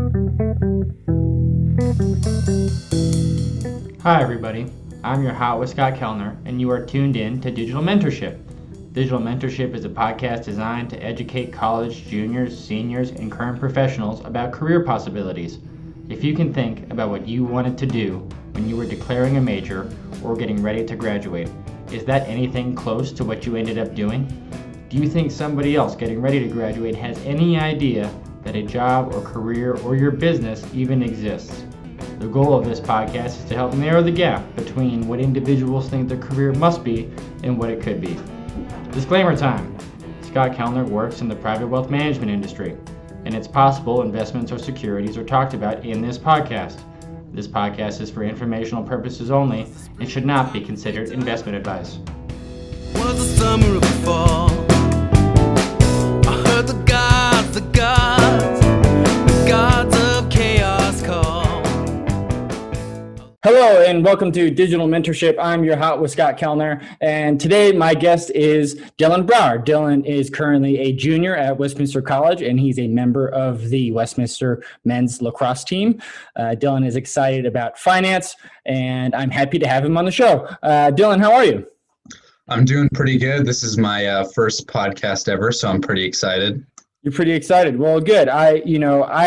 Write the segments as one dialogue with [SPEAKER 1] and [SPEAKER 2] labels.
[SPEAKER 1] Hi everybody, I'm your hot with Scott Kellner, and you are tuned in to Digital Mentorship. Digital Mentorship is a podcast designed to educate college, juniors, seniors, and current professionals about career possibilities. If you can think about what you wanted to do when you were declaring a major or getting ready to graduate, is that anything close to what you ended up doing? Do you think somebody else getting ready to graduate has any idea that a job or career or your business even exists? The goal of this podcast is to help narrow the gap between what individuals think their career must be and what it could be. Disclaimer time. Scott Kellner works in the private wealth management industry, and it's possible investments or securities are talked about in this podcast. This podcast is for informational purposes only and should not be considered investment advice.
[SPEAKER 2] Was the summer of the fall. I heard the gods of chaos call.
[SPEAKER 1] Hello and welcome to Digital Mentorship. I'm your hot with Scott Kellner, and today my guest is Dylan Brauer. Dylan is currently a junior at Westminster College, and he's a member of the Westminster men's lacrosse team. Dylan is excited about finance, and I'm happy to have him on the show. Dylan, how are you?
[SPEAKER 3] I'm doing pretty good. This is my first podcast ever, so I'm pretty excited.
[SPEAKER 1] You're pretty excited. Well, good. I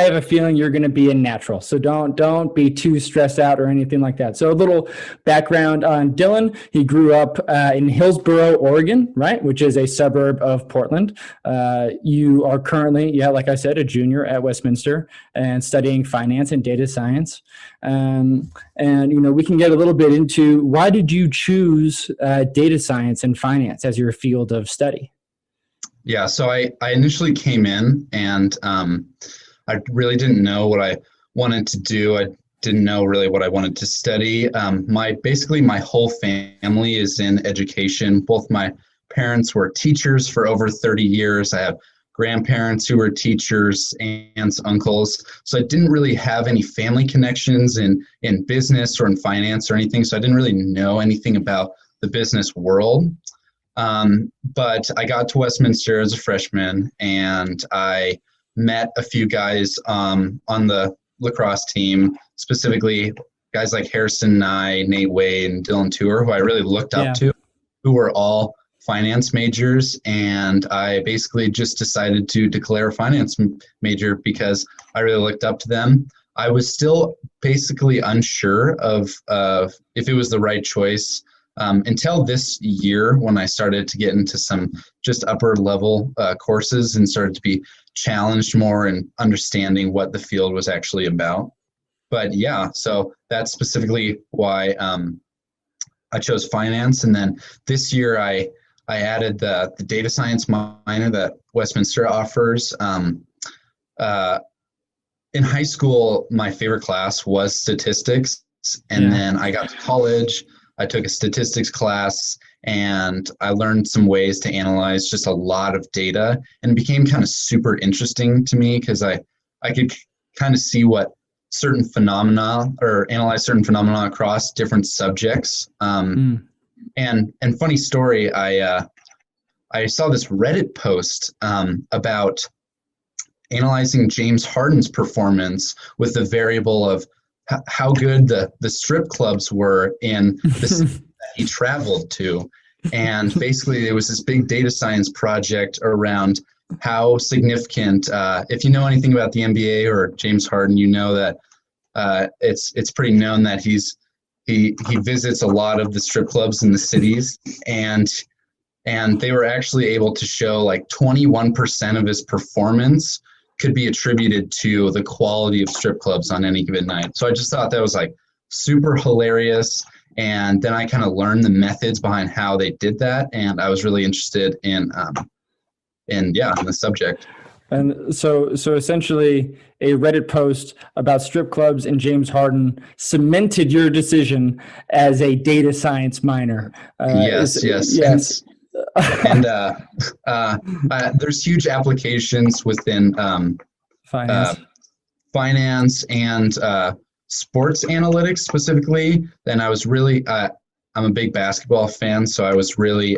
[SPEAKER 1] have a feeling you're going to be a natural, so don't be too stressed out or anything like that. So a little background on Dylan. He grew up in Hillsboro, Oregon, right, which is a suburb of Portland. You are currently, like I said, a junior at Westminster and studying finance and data science. And we can get a little bit into why did you choose data science and finance as your field of study?
[SPEAKER 3] Yeah, so I initially came in and I really didn't know what I wanted to do. I didn't know really what I wanted to study. My whole family is in education. Both my parents were teachers for over 30 years. I have grandparents who were teachers, aunts, uncles. So I didn't really have any family connections in business or in finance or anything. So I didn't really know anything about the business world. But I got to Westminster as a freshman, and I met a few guys on the lacrosse team, specifically guys like Harrison Nye, Nate Wade, and Dylan Brauer, who I really looked up to, who were all finance majors. And I basically just decided to declare a finance major because I really looked up to them. I was still basically unsure of if it was the right choice. Until this year, when I started to get into some just upper level courses and started to be challenged more in understanding what the field was actually about. But yeah, so that's specifically why I chose finance. And then this year I added the data science minor that Westminster offers. In high school, my favorite class was statistics. And then I got to college. I took a statistics class and I learned some ways to analyze just a lot of data, and it became kind of super interesting to me because I could kind of see what certain phenomena or analyze certain phenomena across different subjects. And funny story, I saw this Reddit post about analyzing James Harden's performance with the variable of how good the strip clubs were in the city that he traveled to. And basically there was this big data science project around how significant, if you know anything about the NBA or James Harden, you know that it's pretty known that he visits a lot of the strip clubs in the cities, and they were actually able to show like 21% of his performance could be attributed to the quality of strip clubs on any given night. So I just thought that was like super hilarious. And then I kind of learned the methods behind how they did that. And I was really interested in the subject.
[SPEAKER 1] And so essentially a Reddit post about strip clubs and James Harden cemented your decision as a data science minor.
[SPEAKER 3] Yes. And there's huge applications within finance and sports analytics specifically. Then I was really, I'm a big basketball fan, so I was really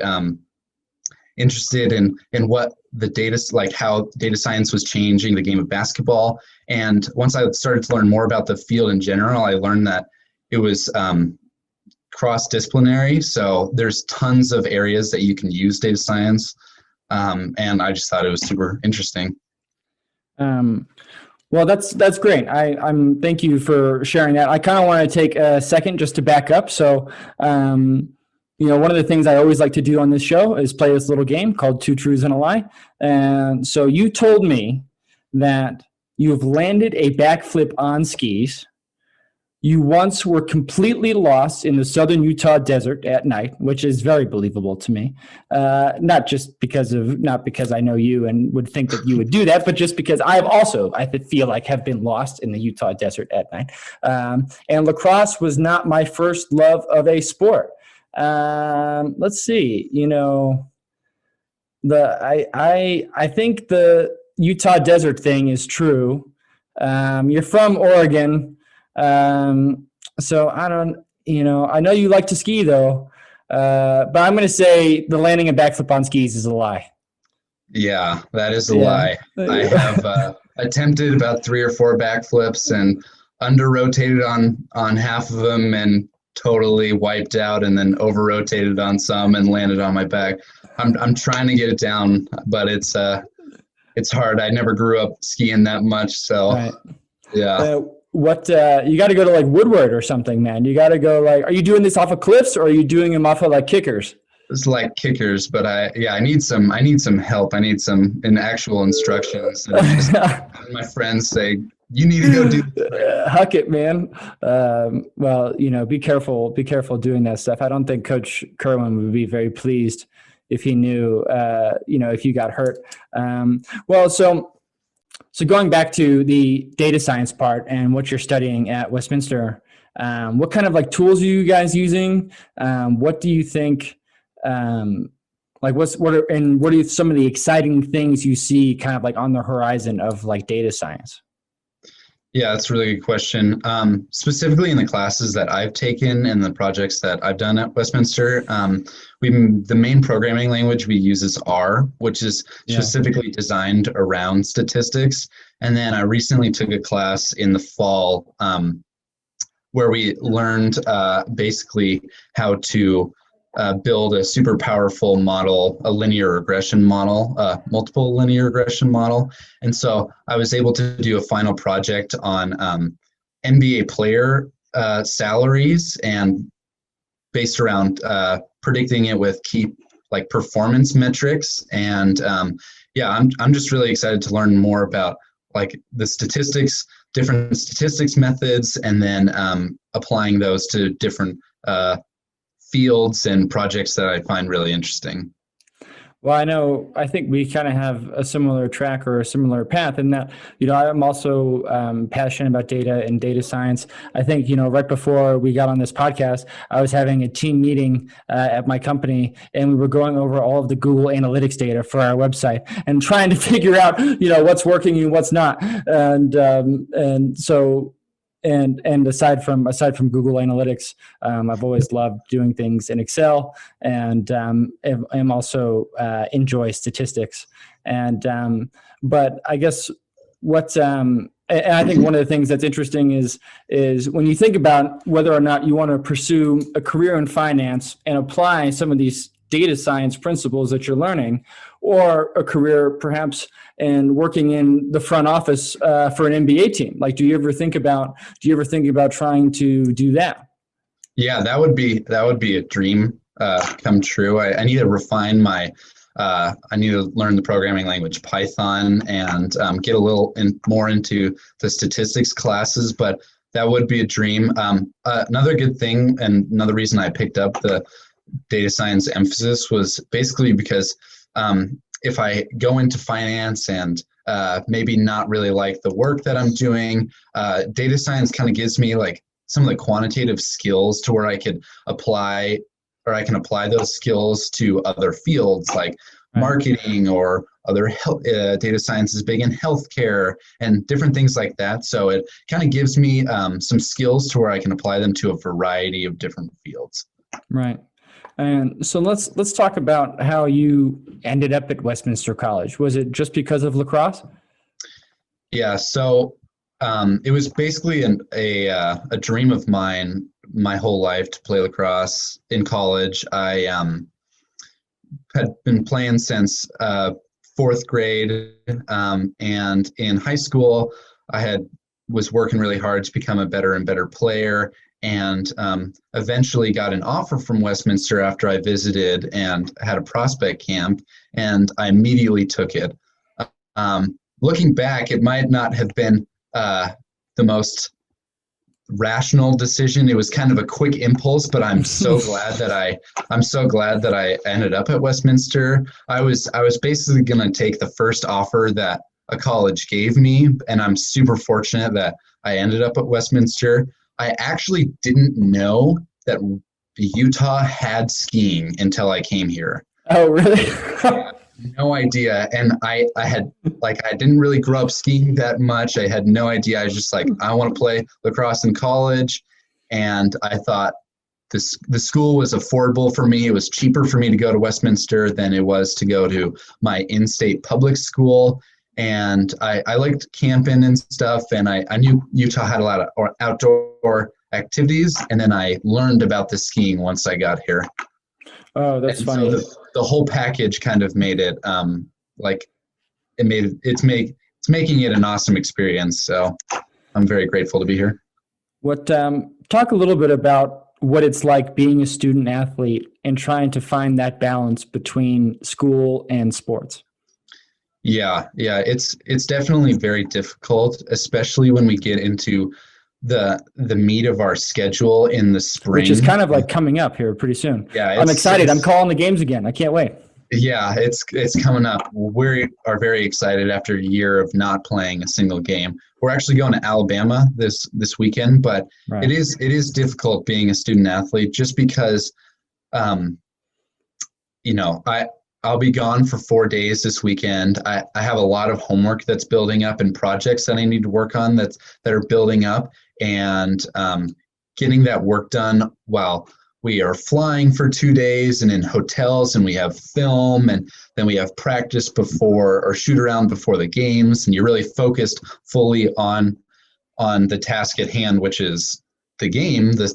[SPEAKER 3] interested in what the data, like how data science was changing the game of basketball. And once I started to learn more about the field in general, I learned that it was cross-disciplinary. So there's tons of areas that you can use data science. And I just thought it was super interesting.
[SPEAKER 4] Well, that's great. I'm thank you for sharing that. I kind of want to take a second just to back up. So, one of the things I always like to do on this show is play this little game called Two Truths and a Lie. And so you told me that you have landed a backflip on skis. You once were completely lost in the southern Utah desert at night, which is very believable to me. Not because I know you and would think that you would do that, but just because I feel like have been lost in the Utah desert at night. And lacrosse was not my first love of a sport. Let's see, I think the Utah desert thing is true. You're from Oregon. So I know you like to ski though, but I'm going to say the landing a backflip on skis is a lie.
[SPEAKER 3] Yeah, that is a lie. I have attempted about 3 or 4 backflips and under-rotated on half of them and totally wiped out, and then over-rotated on some and landed on my back. I'm trying to get it down, but it's hard. I never grew up skiing that much, so right. Yeah.
[SPEAKER 4] What you got to go to like Woodward or something, man. You got to go are you doing this off of cliffs or are you doing them off of like kickers?
[SPEAKER 3] It's like kickers, but I need some help. I need some actual instructions. And just my friends say, you need to go do this.
[SPEAKER 4] Huck it, man. Well, be careful doing that stuff. I don't think Coach Kerwin would be very pleased if he knew, if you got hurt. So going back to the data science part and what you're studying at Westminster, what kind of like tools are you guys using? What do you think, what are some of the exciting things you see kind of like on the horizon of like data science?
[SPEAKER 3] Yeah, that's a really good question. Specifically in the classes that I've taken and the projects that I've done at Westminster, the main programming language we use is R, which is specifically designed around statistics. And then I recently took a class in the fall where we learned basically how to build a super powerful model, a linear regression model, multiple linear regression model. And so I was able to do a final project on NBA player salaries and based around predicting it with key like performance metrics. And I'm just really excited to learn more about like the statistics, different statistics methods, and then applying those to different fields and projects that I find really interesting.
[SPEAKER 4] Well, I think we kind of have a similar track or a similar path in that, I'm also passionate about data and data science. I think, right before we got on this podcast, I was having a team meeting at my company, and we were going over all of the Google Analytics data for our website and trying to figure out, what's working and what's not. And so aside from Google Analytics, I've always loved doing things in Excel, and am also enjoy statistics. And but I guess and I think one of the things that's interesting is when you think about whether or not you want to pursue a career in finance and apply some of these data science principles that you're learning, or a career perhaps in working in the front office for an NBA team. Like, do you ever think about trying to do that?
[SPEAKER 3] Yeah, that would be a dream come true. I need to refine I need to learn the programming language Python and get a little more into the statistics classes, but that would be a dream. Another good thing, and another reason I picked up the data science emphasis was basically because if I go into finance and maybe not really like the work that I'm doing, data science kind of gives me like some of the quantitative skills to where I can apply those skills to other fields like marketing or other health. Data science is big in healthcare and different things like that. So it kind of gives me some skills to where I can apply them to a variety of different fields.
[SPEAKER 4] Right. And so let's talk about how you ended up at Westminster College. Was it just because of lacrosse?
[SPEAKER 3] Yeah, so it was basically a dream of mine my whole life to play lacrosse in college. I had been playing since fourth grade, and in high school, I was working really hard to become a better and better player, and eventually got an offer from Westminster after I visited and had a prospect camp, and I immediately took it. Looking back, it might not have been the most rational decision. It was kind of a quick impulse, but I'm so glad that I ended up at Westminster. I was basically going to take the first offer that a college gave me, and I'm super fortunate that I ended up at Westminster. I actually didn't know that Utah had skiing until I came here.
[SPEAKER 4] Oh, really?
[SPEAKER 3] No idea. And I didn't really grow up skiing that much. I had no idea. I was just like, I want to play lacrosse in college. And I thought the school was affordable for me. It was cheaper for me to go to Westminster than it was to go to my in-state public school. And I liked camping and stuff. And I knew Utah had a lot of outdoor activities. And then I learned about the skiing once I got here.
[SPEAKER 4] Oh, that's funny.
[SPEAKER 3] So the whole package kind of made it it's making it an awesome experience. So I'm very grateful to be here.
[SPEAKER 4] Talk a little bit about what it's like being a student athlete and trying to find that balance between school and sports.
[SPEAKER 3] Yeah, it's definitely very difficult, especially when we get into the meat of our schedule in the spring,
[SPEAKER 4] which is kind of like coming up here pretty soon.
[SPEAKER 3] Yeah,
[SPEAKER 4] I'm excited. I'm calling the games again. I can't wait.
[SPEAKER 3] Yeah, it's coming up. We are very excited after a year of not playing a single game. We're actually going to Alabama this weekend, but
[SPEAKER 4] right.
[SPEAKER 3] It is difficult being a student athlete just because, I'll be gone for 4 days this weekend. I have a lot of homework that's building up and projects that I need to work on that are building up, and getting that work done while we are flying for 2 days and in hotels, and we have film, and then we have practice before or shoot around before the games, and you're really focused fully on the task at hand, which is the game, the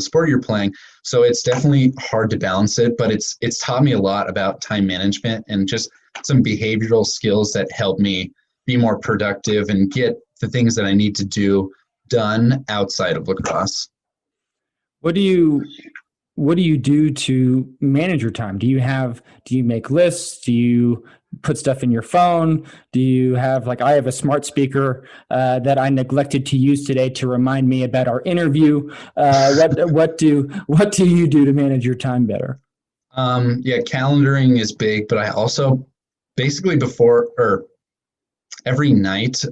[SPEAKER 3] sport you're playing. So it's definitely hard to balance it, but it's taught me a lot about time management and just some behavioral skills that help me be more productive and get the things that I need to do done outside of lacrosse.
[SPEAKER 4] What do you do to manage your time? Do you make lists? Do you put stuff in your phone? Do you have, I have a smart speaker that I neglected to use today to remind me about our interview. What do you do to manage your time better?
[SPEAKER 3] Calendaring is big, but I also basically every night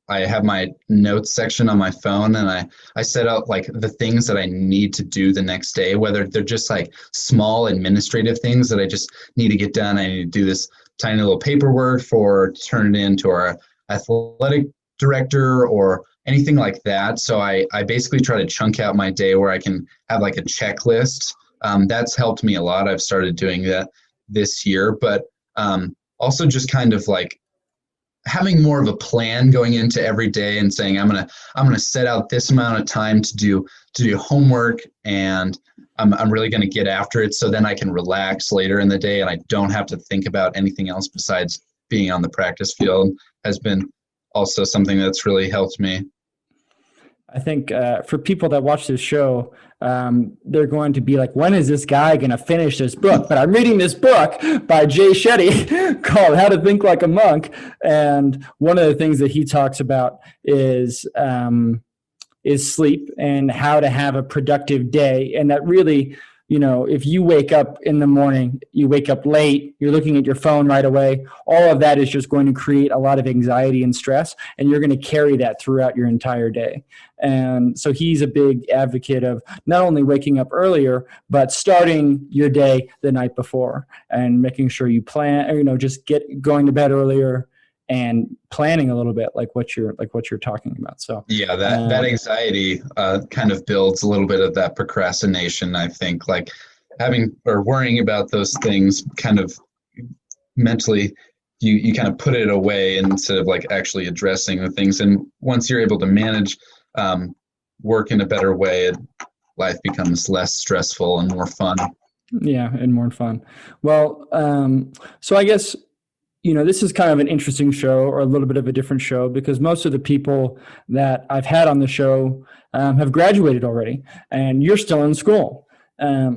[SPEAKER 3] I have my notes section on my phone, and I set out the things that I need to do the next day, whether they're just small administrative things that I just need to get done. I need to do this tiny little paperwork to turn it into our athletic director or anything like that. So I basically try to chunk out my day where I can have a checklist. That's helped me a lot. I've started doing that this year, but also just kind of having more of a plan going into every day and saying, I'm gonna set out this amount of time to do homework, and I'm really gonna get after it, so then I can relax later in the day and I don't have to think about anything else besides being on the practice field, has been also something that's really helped me.
[SPEAKER 4] I think for people that watch this show, they're going to be like, when is this guy going to finish this book? But I'm reading this book by Jay Shetty called How to Think Like a Monk. And one of the things that he talks about is sleep and how to have a productive day. And that really, if you wake up in the morning, you wake up late, you're looking at your phone right away, all of that is just going to create a lot of anxiety and stress, and you're going to carry that throughout your entire day. And so he's a big advocate of not only waking up earlier, but starting your day the night before and making sure you plan, just get going to bed earlier and planning a little bit like what you're talking about. So
[SPEAKER 3] yeah, that anxiety kind of builds a little bit of that procrastination, I think, like having or worrying about those things kind of mentally, you kind of put it away instead of like actually addressing the things. And once you're able to manage work in a better way, life becomes less stressful and more fun.
[SPEAKER 4] Yeah, and more fun. Well, so I guess, this is kind of an interesting show, or a little bit of a different show, because most of the people that I've had on the show have graduated already, and you're still in school.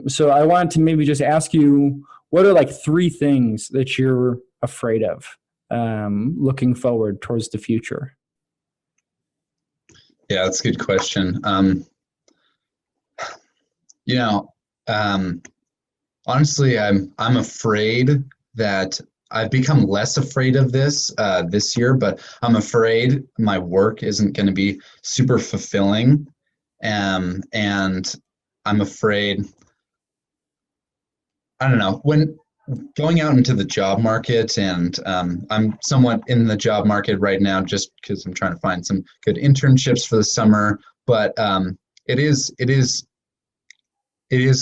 [SPEAKER 4] So I wanted to maybe just ask you, what are like 3 things that you're afraid of looking forward towards the future?
[SPEAKER 3] Yeah, that's a good question. Honestly, I'm afraid that I've become less afraid of this year, but I'm afraid my work isn't going to be super fulfilling, and I'm afraid, I don't know, when going out into the job market, and I'm somewhat in the job market right now just because I'm trying to find some good internships for the summer, but it is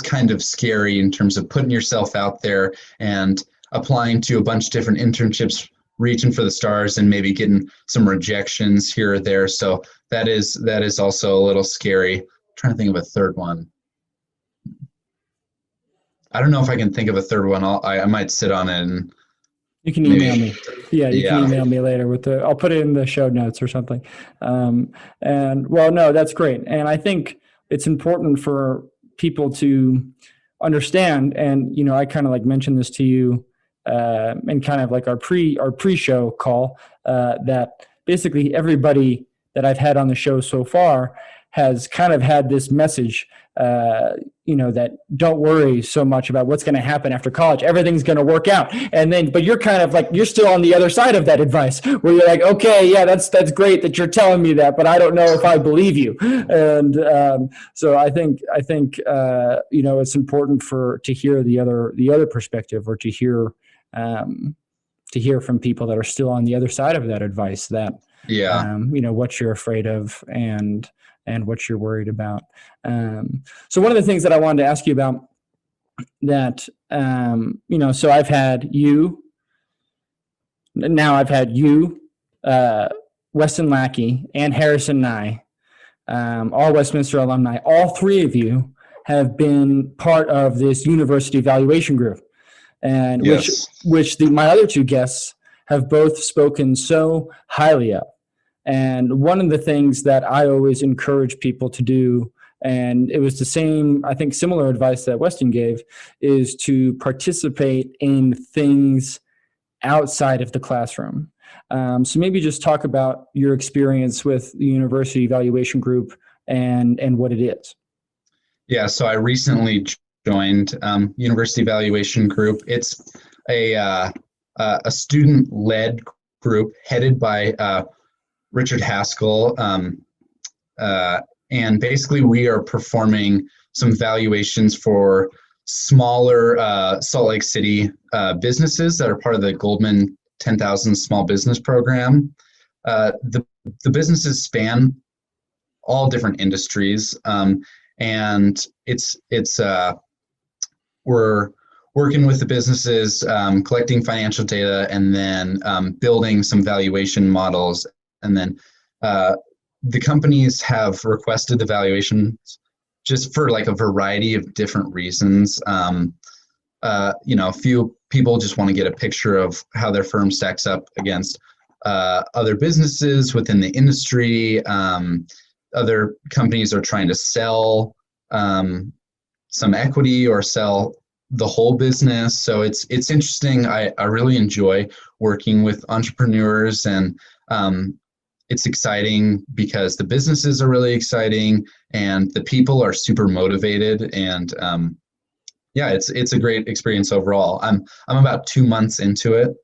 [SPEAKER 3] kind of scary in terms of putting yourself out there and applying to a bunch of different internships, reaching for the stars, and maybe getting some rejections here or there. So that is also a little scary. I'm trying to think of a third one. I don't know if I can think of a third one. I might sit on it and
[SPEAKER 4] you can email me. Yeah, you can email me later I'll put it in the show notes or something. And well, no, that's great. And I think it's important for people to understand. And, I kind of like mentioned this to you and kind of like our pre-show call, that basically everybody that I've had on the show so far has kind of had this message, that don't worry so much about what's going to happen after college. Everything's going to work out. But you're kind of like, you're still on the other side of that advice where you're like, okay, yeah, that's great that you're telling me that, but I don't know if I believe you. And so I think it's important to hear the other perspective, or to hear from people that are still on the other side of that advice, that, what you're afraid of and what you're worried about. So one of the things that I wanted to ask you about, that, so I've had you, Weston Lackey, and Harrison Nye, all Westminster alumni. All 3 of you have been part of this university evaluation group, and
[SPEAKER 3] yes.
[SPEAKER 4] which my other 2 guests have both spoken so highly of. And one of the things that I always encourage people to do, and it was the same, I think, similar advice that Weston gave, is to participate in things outside of the classroom. So maybe just talk about your experience with the university evaluation group and what it is.
[SPEAKER 3] Yeah, so I recently joined University Evaluation Group. It's a student-led group headed by Richard Haskell, and basically we are performing some valuations for smaller Salt Lake City businesses that are part of the Goldman 10,000 Small Business Program. The businesses span all different industries, and we're working with the businesses, collecting financial data, and then building some valuation models. And then the companies have requested the valuations just for like a variety of different reasons. A few people just want to get a picture of how their firm stacks up against other businesses within the industry. Other companies are trying to sell some equity or sell the whole business. So it's interesting. I really enjoy working with entrepreneurs, and it's exciting because the businesses are really exciting and the people are super motivated, and it's a great experience overall. I'm about 2 months into it,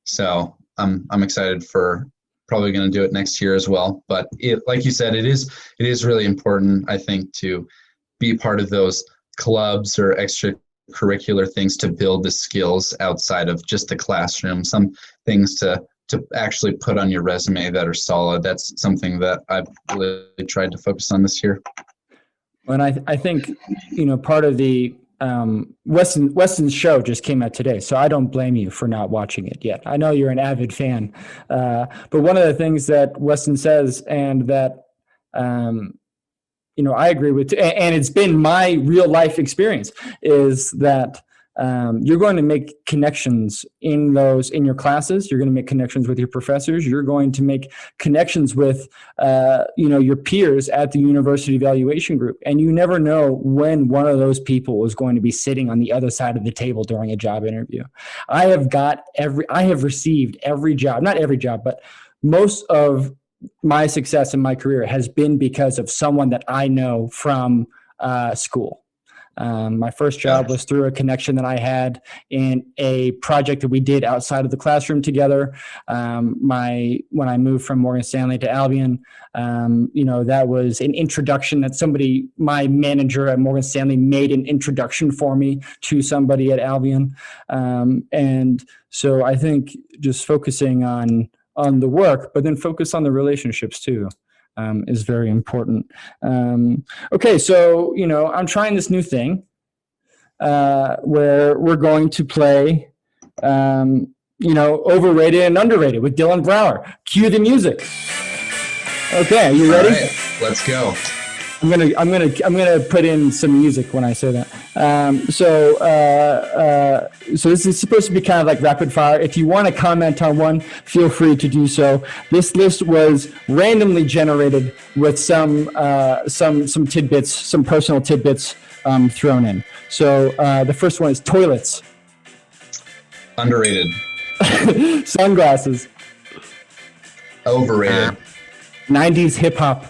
[SPEAKER 3] so I'm excited for probably going to do it next year as well. But like you said, it is really important, I think, to be part of those clubs or extracurricular things to build the skills outside of just the classroom. Some things to to actually put on your resume that are solid. That's something that I've really tried to focus on this year.
[SPEAKER 4] And I think, part of the Weston's show just came out today, so I don't blame you for not watching it yet. I know you're an avid fan, but one of the things that Weston says, and that I agree with, and it's been my real life experience, is that you're going to make connections in your classes. You're going to make connections with your professors. You're going to make connections with, your peers at the university evaluation group. And you never know when one of those people is going to be sitting on the other side of the table during a job interview. I have received every job, not every job, but most of my success in my career has been because of someone that I know from school. My first job was through a connection that I had in a project that we did outside of the classroom together. When I moved from Morgan Stanley to Albion, that was an introduction that my manager at Morgan Stanley made an introduction for me to somebody at Albion. And so I think just focusing on the work, but then focus on the relationships too. Is very important. Okay, so, I'm trying this new thing where we're going to play, overrated and underrated with Dylan Brauer. Cue the music. Okay, are you ready?
[SPEAKER 3] All right, let's go.
[SPEAKER 4] I'm gonna put in some music when I say that. So this is supposed to be kind of like rapid fire. If you want to comment on one, feel free to do so. This list was randomly generated with some tidbits, some personal tidbits thrown in. So the first one is toilets.
[SPEAKER 3] Underrated.
[SPEAKER 4] Sunglasses.
[SPEAKER 3] Overrated.
[SPEAKER 4] 90s hip hop.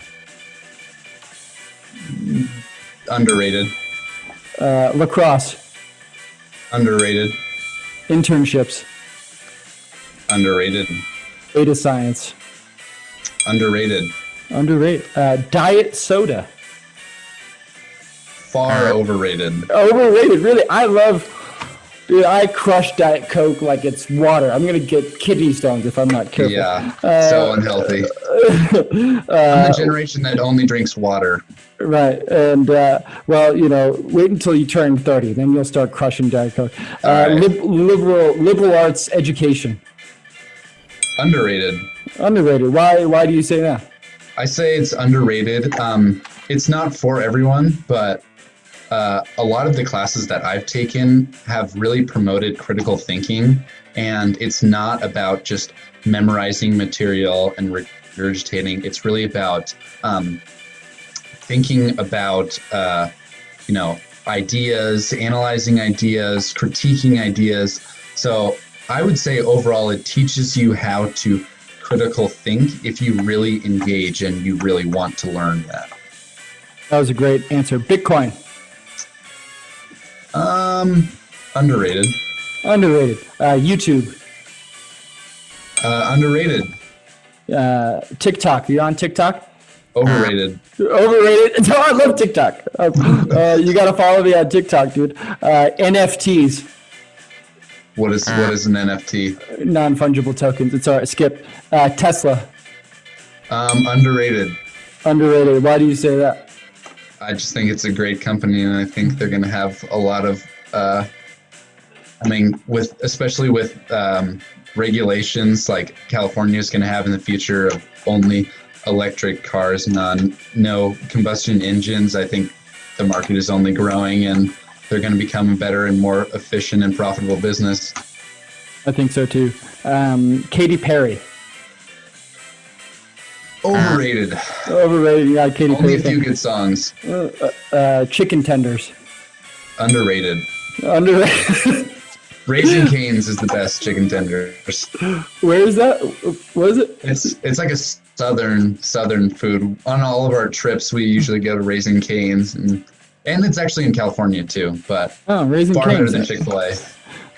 [SPEAKER 3] Underrated.
[SPEAKER 4] Lacrosse.
[SPEAKER 3] Underrated.
[SPEAKER 4] Internships.
[SPEAKER 3] Underrated.
[SPEAKER 4] Data science.
[SPEAKER 3] Underrated.
[SPEAKER 4] Diet soda.
[SPEAKER 3] Far overrated.
[SPEAKER 4] Overrated, really. I crush Diet Coke like it's water. I'm going to get kidney stones if I'm not careful.
[SPEAKER 3] Yeah, so unhealthy. I'm the generation that only drinks water.
[SPEAKER 4] Right. And, wait until you turn 30. Then you'll start crushing Diet Coke.
[SPEAKER 3] Right.
[SPEAKER 4] Liberal arts education.
[SPEAKER 3] Underrated.
[SPEAKER 4] Why do you say that?
[SPEAKER 3] I say it's underrated. It's not for everyone, but a lot of the classes that I've taken have really promoted critical thinking, and it's not about just memorizing material and regurgitating. It's really about thinking about ideas, analyzing ideas, critiquing ideas. So I would say overall it teaches you how to critical think if you really engage and you really want to learn that.
[SPEAKER 4] That was a great answer. Bitcoin.
[SPEAKER 3] Underrated.
[SPEAKER 4] YouTube.
[SPEAKER 3] Underrated.
[SPEAKER 4] TikTok. You on TikTok?
[SPEAKER 3] Overrated.
[SPEAKER 4] Overrated. No, I love TikTok. You got to follow me on TikTok, dude. NFTs.
[SPEAKER 3] What is an NFT?
[SPEAKER 4] Non-fungible tokens. It's all right. Skip. Tesla.
[SPEAKER 3] Underrated.
[SPEAKER 4] Why do you say that?
[SPEAKER 3] I just think it's a great company, and I think they're going to have a lot of, especially with regulations like California is going to have in the future of only electric cars, no combustion engines. I think the market is only growing, and they're going to become a better and more efficient and profitable business.
[SPEAKER 4] I think so too. Katy Perry.
[SPEAKER 3] Overrated.
[SPEAKER 4] Yeah, Katy Perry.
[SPEAKER 3] Only a few good songs.
[SPEAKER 4] Chicken tenders.
[SPEAKER 3] Underrated. Raising Cane's is the best chicken tenders.
[SPEAKER 4] Where is that? What is it?
[SPEAKER 3] It's like a southern food. On all of our trips, we usually go to Raising Cane's, and it's actually in California too. But
[SPEAKER 4] Raising
[SPEAKER 3] far
[SPEAKER 4] Cane's.
[SPEAKER 3] better than Chick-fil-A.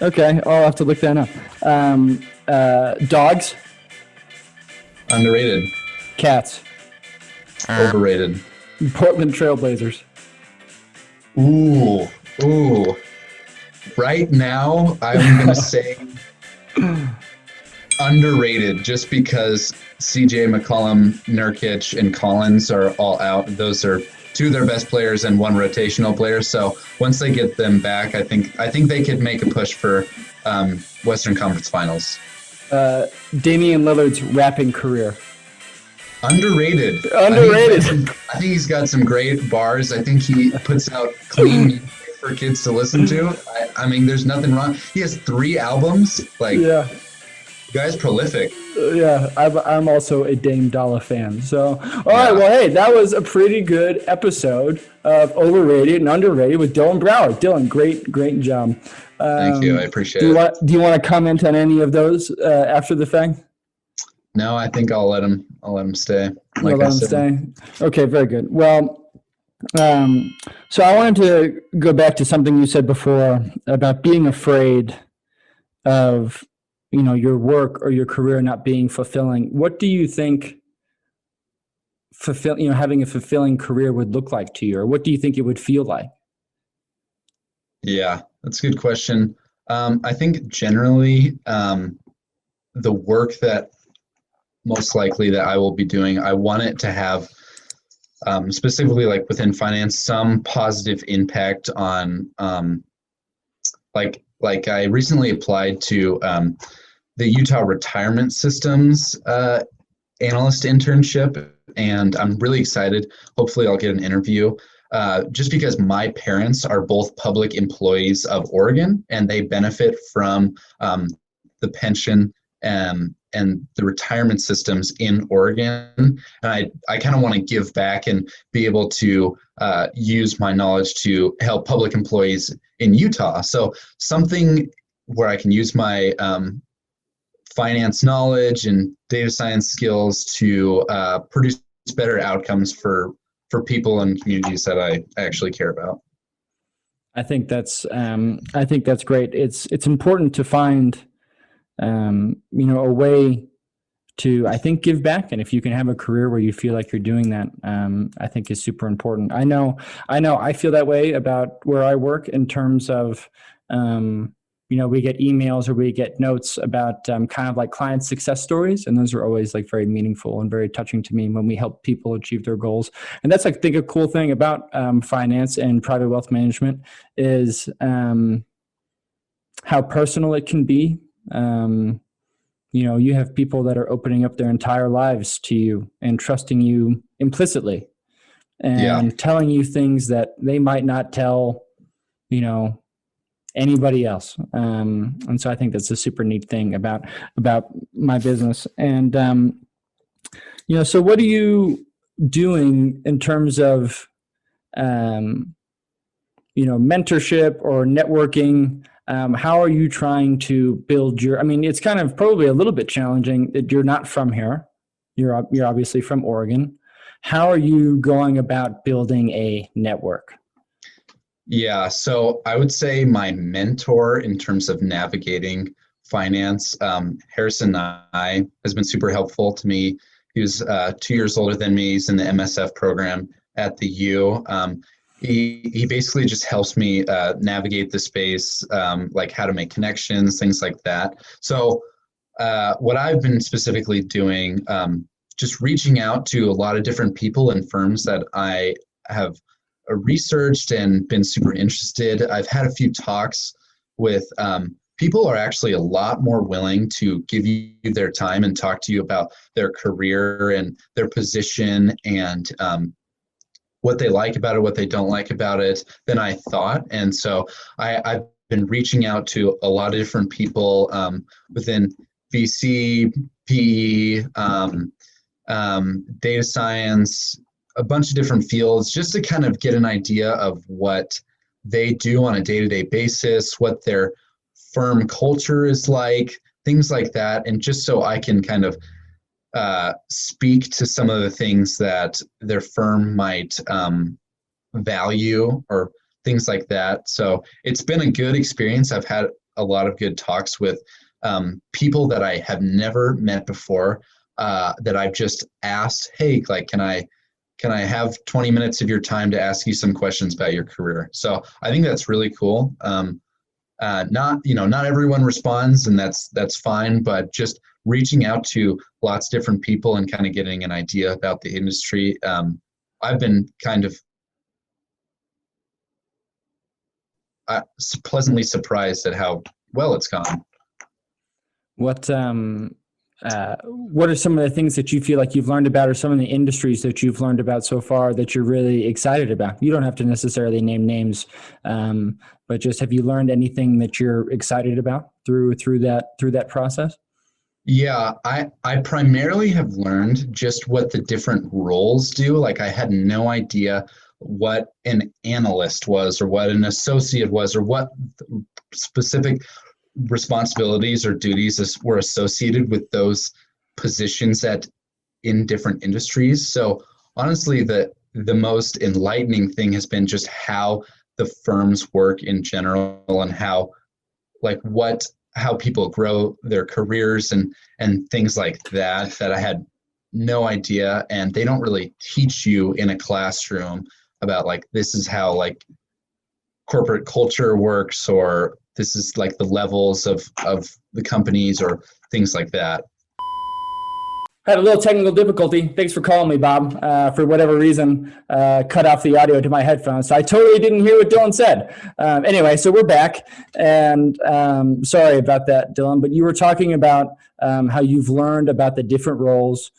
[SPEAKER 4] Okay, I'll have to look that up. Dogs.
[SPEAKER 3] Underrated.
[SPEAKER 4] Cats.
[SPEAKER 3] Overrated.
[SPEAKER 4] Portland Trailblazers.
[SPEAKER 3] Ooh. Right now, I'm going to say Underrated, just because CJ McCollum, Nurkic, and Collins are all out. Those are two of their best players and one rotational player. So once they get them back, I think they could make a push for Western Conference Finals.
[SPEAKER 4] Damian Lillard's rapping career.
[SPEAKER 3] Underrated.
[SPEAKER 4] Underrated.
[SPEAKER 3] I think he's got some great bars. I think he puts out clean music for kids to listen to. I mean, there's nothing wrong. He has 3 albums. Like,
[SPEAKER 4] Yeah.
[SPEAKER 3] the guy's prolific.
[SPEAKER 4] Yeah, I'm also a Dame Dollar fan. So, all right, well, hey, that was a pretty good episode of Overrated and Underrated with Dylan Brauer. Dylan, great job.
[SPEAKER 3] Thank you. I appreciate it.
[SPEAKER 4] Do you want to comment on any of those after the fact?
[SPEAKER 3] No, I think I'll let him stay.
[SPEAKER 4] You'll let him stay? Okay, very good. Well, so I wanted to go back to something you said before about being afraid of, your work or your career not being fulfilling. What do you think having a fulfilling career would look like to you, or what do you think it would feel like?
[SPEAKER 3] Yeah, that's a good question. I think generally the work that most likely that I will be doing, I want it to have specifically like within finance, some positive impact on like I recently applied to the Utah Retirement Systems analyst internship, and I'm really excited. Hopefully I'll get an interview just because my parents are both public employees of Oregon, and they benefit from the pension and the retirement systems in Oregon. And I kind of want to give back and be able to use my knowledge to help public employees in Utah. So something where I can use my finance knowledge and data science skills to produce better outcomes for people and communities that I actually care about.
[SPEAKER 4] I think that's great. It's important to find a way to, I think, give back. And if you can have a career where you feel like you're doing that, I think is super important. I know I feel that way about where I work in terms of, we get emails or we get notes about kind of like client success stories. And those are always like very meaningful and very touching to me when we help people achieve their goals. And that's, I think, a cool thing about finance and private wealth management is how personal it can be. You have people that are opening up their entire lives to you and trusting you implicitly and telling you things that they might not tell, anybody else. And so I think that's a super neat thing about my business. And, so what are you doing in terms of, mentorship or networking? How are you trying to build it's kind of probably a little bit challenging that you're not from here. You're obviously from Oregon. How are you going about building a network?
[SPEAKER 3] Yeah, so I would say my mentor in terms of navigating finance, Harrison Nye, has been super helpful to me. He was 2 years older than me. He's in the MSF program at the U. He basically just helps me navigate the space, like how to make connections, things like that. So what I've been specifically doing, just reaching out to a lot of different people and firms that I have researched and been super interested. I've had a few talks with people are actually a lot more willing to give you their time and talk to you about their career and their position and what they like about it, what they don't like about it than I thought. And so I've been reaching out to a lot of different people within VC, PE, data science, a bunch of different fields, just to kind of get an idea of what they do on a day-to-day basis, what their firm culture is like, things like that. And just so I can kind of speak to some of the things that their firm might value or things like that. So it's been a good experience. I've had a lot of good talks with people that I have never met before that I've just asked, hey, like, can I have 20 minutes of your time to ask you some questions about your career? So I think that's really cool. Not everyone responds, and that's fine, but just reaching out to lots of different people and kind of getting an idea about the industry. I've been kind of pleasantly surprised at how well it's gone.
[SPEAKER 4] What are some of the things that you feel like you've learned about, or some of the industries that you've learned about so far that you're really excited about? You don't have to necessarily name names, but just, have you learned anything that you're excited about through that process?
[SPEAKER 3] Yeah, I primarily have learned just what the different roles do. Like, I had no idea what an analyst was, or what an associate was, or what specific responsibilities or duties were associated with those positions in different industries. So honestly, the most enlightening thing has been just how the firms work in general, and how people grow their careers and things like that I had no idea. And they don't really teach you in a classroom about, like, this is how like corporate culture works, or this is like the levels of the companies, or things like that.
[SPEAKER 4] Had a little technical difficulty. Thanks for calling me, Bob. For whatever reason, cut off the audio to my headphones. So I totally didn't hear what Dylan said. Anyway, so we're back, and sorry about that, Dylan, but you were talking about how you've learned about the different roles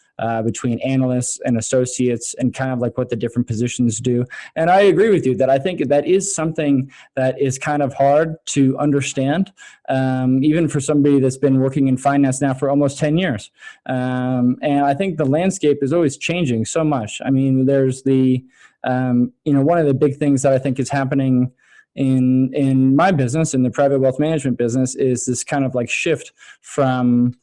[SPEAKER 4] between analysts and associates, and kind of like what the different positions do. And I agree with you that I think that is something that is kind of hard to understand, even for somebody that's been working in finance now for almost 10 years. And I think the landscape is always changing so much. I mean, there's one of the big things that I think is happening in my business, in the private wealth management business, is this kind of like shift from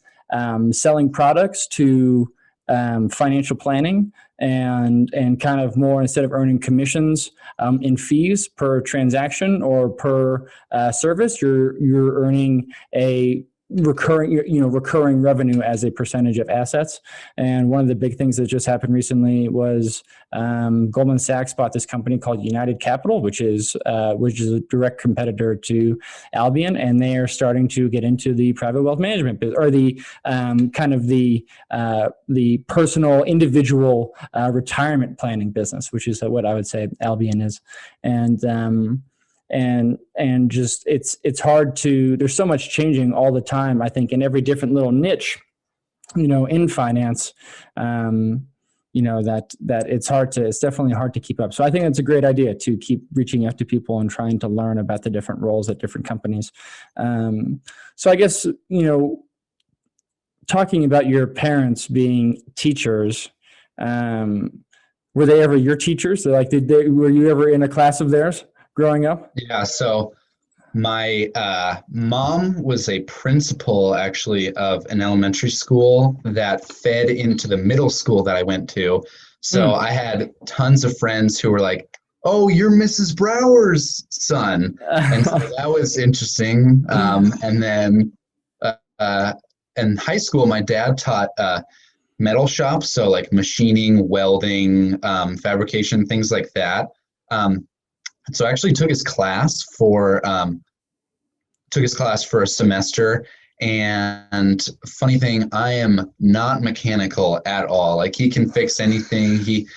[SPEAKER 4] selling products to financial planning, and kind of more, instead of earning commissions in fees per transaction or per service, you're earning a recurring revenue as a percentage of assets. And one of the big things that just happened recently was Goldman Sachs bought this company called United Capital, which is a direct competitor to Albion, and they are starting to get into the private wealth management business, or the kind of the personal individual retirement planning business, which is what I would say Albion is. And just it's hard to, there's so much changing all the time, I think, in every different little niche, in finance, that it's definitely hard to keep up. So I think it's a great idea to keep reaching out to people and trying to learn about the different roles at different companies. So I guess, talking about your parents being teachers, were they ever your teachers? Were you ever in a class of theirs growing up?
[SPEAKER 3] Yeah, so my mom was a principal, actually, of an elementary school that fed into the middle school that I went to. So I had tons of friends who were like, "Oh, you're Mrs. Brauer's son." And so that was interesting. And then in high school, my dad taught metal shop, so like machining, welding, fabrication, things like that. So I actually took his class for a semester. And funny thing, I am not mechanical at all. Like, he can fix anything. He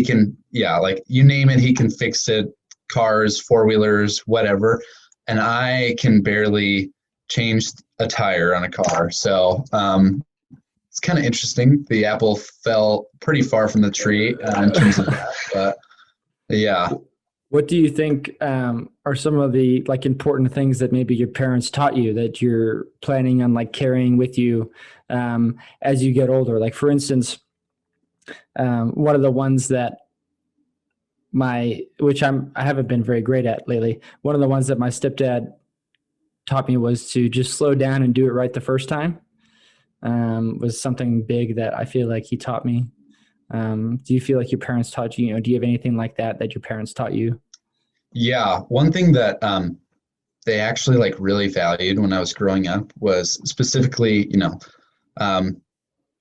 [SPEAKER 3] can, like, you name it, he can fix it. Cars, four-wheelers, whatever. And I can barely change a tire on a car. So it's kind of interesting. The apple fell pretty far from the tree in terms of that. But yeah.
[SPEAKER 4] What do you think are some of the important things that maybe your parents taught you that you're planning on carrying with you as you get older? Like, for instance, one of the ones that I haven't been very great at lately. One of the ones that my stepdad taught me was to just slow down and do it right the first time. Was something big that I feel like he taught me. Do you feel like your parents taught you, do you have anything like that your parents taught you?
[SPEAKER 3] Yeah. One thing that they actually really valued when I was growing up was specifically, if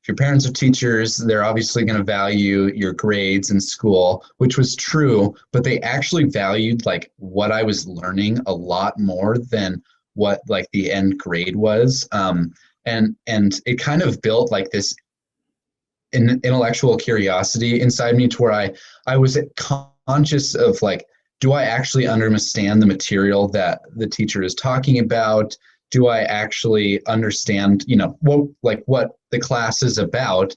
[SPEAKER 3] your parents are teachers, they're obviously going to value your grades in school, which was true, but they actually valued what I was learning a lot more than what the end grade was. and it kind of built like this intellectual curiosity inside me to where I was conscious of like, do I actually understand the material that the teacher is talking about? Do I actually understand, what the class is about?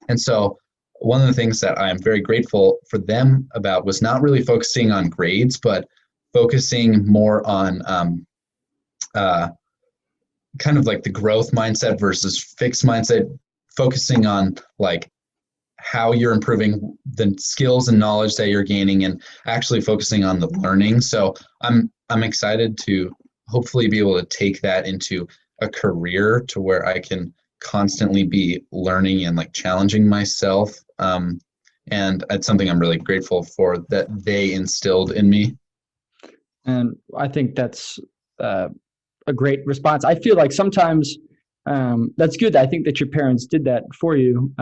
[SPEAKER 3] And so one of the things that I'm very grateful for them about was not really focusing on grades, but focusing more on kind of like the growth mindset versus fixed mindset, focusing on like how you're improving the skills and knowledge that you're gaining and actually focusing on the learning. So I'm excited to hopefully be able to take that into a career to where I can constantly be learning and like challenging myself. And it's something I'm really grateful for that they instilled in me.
[SPEAKER 4] And I think that's a great response. I feel like sometimes that's good. I think that your parents did that for you.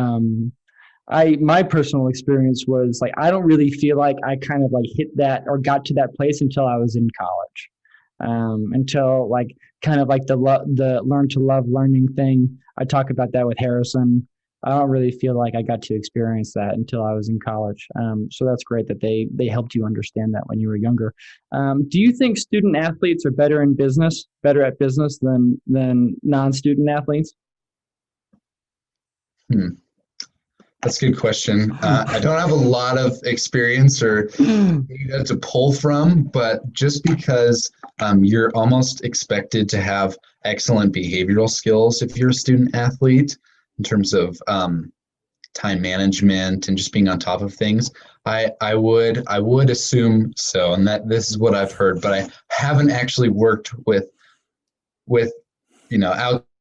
[SPEAKER 4] My personal experience was like, I don't really feel like I kind of like hit that or got to that place until I was in college. Until like kind of like the learn to love learning thing. I talk about that with Harrison. I don't really feel like I got to experience that until I was in college. So that's great that they helped you understand that when you were younger. Do you think student athletes are better at business than non-student athletes?
[SPEAKER 3] That's a good question. I don't have a lot of experience or data to pull from, but just because you're almost expected to have excellent behavioral skills if you're a student athlete in terms of time management and just being on top of things, I would assume so, and that this is what I've heard, but I haven't actually worked with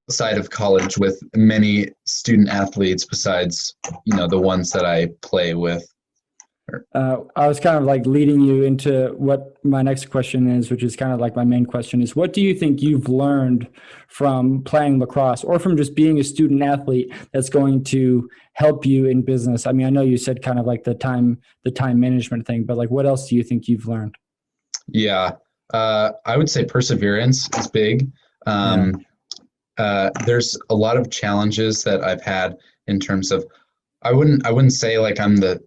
[SPEAKER 3] outside of college with many student athletes besides the ones that I play with.
[SPEAKER 4] I was kind of like leading you into what my next question is, which is kind of like my main question is, what do you think you've learned from playing lacrosse or from just being a student athlete that's going to help you in business? I mean, I know you said kind of like the time management thing, but like, what else do you think you've learned?
[SPEAKER 3] Yeah, I would say perseverance is big. There's a lot of challenges that I've had in terms of, I wouldn't say like I'm the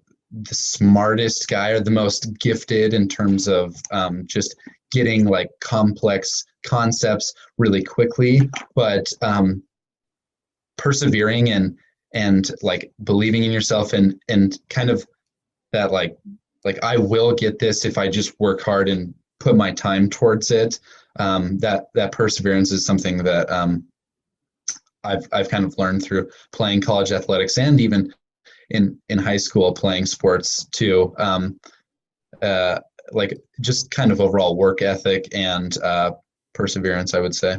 [SPEAKER 3] smartest guy or the most gifted in terms of just getting like complex concepts really quickly, but persevering and like believing in yourself and kind of that like I will get this if I just work hard and put my time towards it. That perseverance is something that I've kind of learned through playing college athletics and even in high school playing sports too. Like just kind of overall work ethic and perseverance, I would say.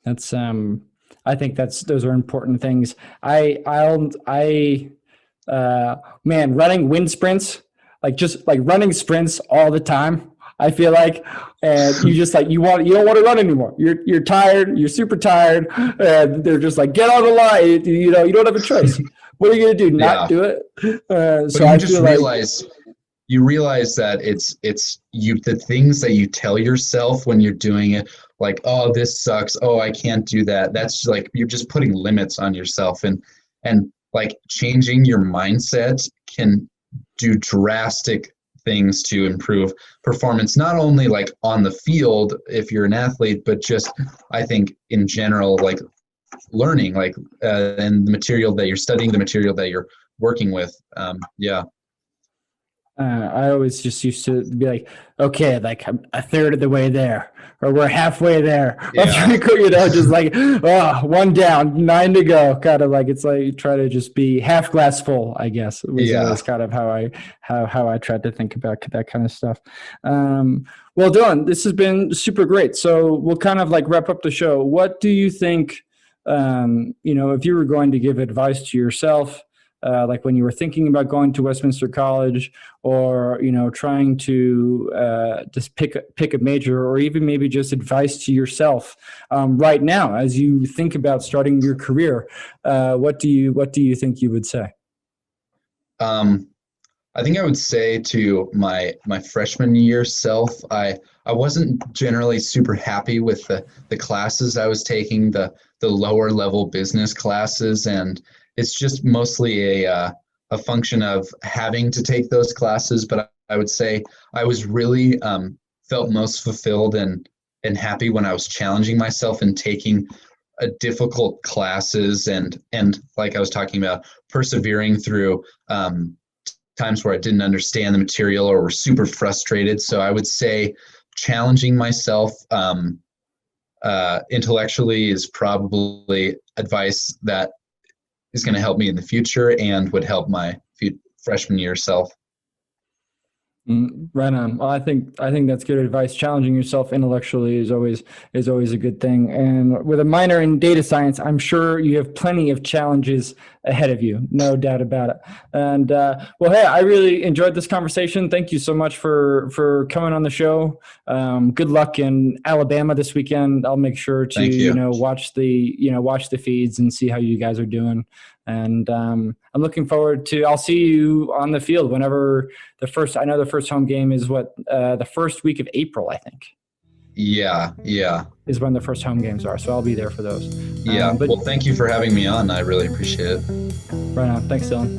[SPEAKER 4] That's I think those are important things. Man, running wind sprints, like just like running sprints all the time, I feel like, and you just like, you don't want to run anymore. You're tired. You're super tired. And they're just like, get on the line. You don't have a choice. What are you going to do? Not do it? So
[SPEAKER 3] you just realize that it's the things that you tell yourself when you're doing it, like, oh, this sucks. Oh, I can't do that. That's like, you're just putting limits on yourself, and like changing your mindset can do drastic things to improve performance, not only like on the field if you're an athlete, but just I think in general, like learning, like and the material that you're studying, the material that you're working with.
[SPEAKER 4] I always just used to be like, okay, like I'm a third of the way there, or we're halfway there.
[SPEAKER 3] Yeah.
[SPEAKER 4] Just like, oh, 1 down, 9 to go. Kind of like, it's like you try to just be half glass full, I guess. Was kind of how I tried to think about that kind of stuff. Well, Dylan, this has been super great. So we'll kind of like wrap up the show. What do you think, if you were going to give advice to yourself, like when you were thinking about going to Westminster College, or trying to just pick a major, or even maybe just advice to yourself right now as you think about starting your career, what do you think you would say?
[SPEAKER 3] I think I would say to my freshman year self, I wasn't generally super happy with the classes I was taking, the the lower level business classes, and it's just mostly a function of having to take those classes. But I would say I was really felt most fulfilled and happy when I was challenging myself and taking difficult classes, and like I was talking about, persevering through times where I didn't understand the material or were super frustrated. So I would say challenging myself intellectually is probably advice that is going to help me in the future and would help my freshman year self.
[SPEAKER 4] Right on. Well, I think that's good advice. Challenging yourself intellectually is always a good thing. And with a minor in data science, I'm sure you have plenty of challenges ahead of you, no doubt about it. And well, hey, I really enjoyed this conversation. Thank you so much for coming on the show. Good luck in Alabama this weekend. I'll make sure to watch the feeds and see how you guys are doing. And I'm looking forward to, I'll see you on the field whenever the first home game is the first week of April, I think.
[SPEAKER 3] Yeah.
[SPEAKER 4] Is when the first home games are. So I'll be there for those.
[SPEAKER 3] Yeah. Well, thank you for having me on. I really appreciate it.
[SPEAKER 4] Right on. Thanks, Dylan.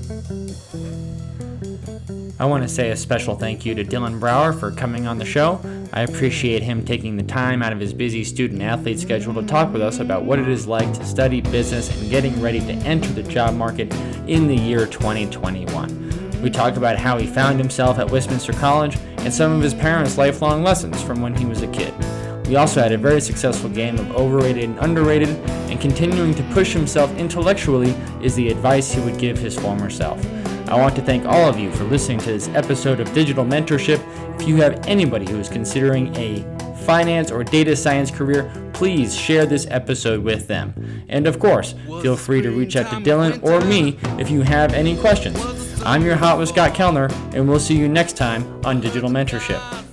[SPEAKER 1] I want to say a special thank you to Dylan Brauer for coming on the show. I appreciate him taking the time out of his busy student-athlete schedule to talk with us about what it is like to study business and getting ready to enter the job market in the year 2021. We talked about how he found himself at Westminster College and some of his parents' lifelong lessons from when he was a kid. We also had a very successful game of overrated and underrated, and continuing to push himself intellectually is the advice he would give his former self. I want to thank all of you for listening to this episode of Digital Mentorship. If you have anybody who is considering a finance or data science career, please share this episode with them. And of course, feel free to reach out to Dylan or me if you have any questions. I'm your hot with Scott Kellner, and we'll see you next time on Digital Mentorship.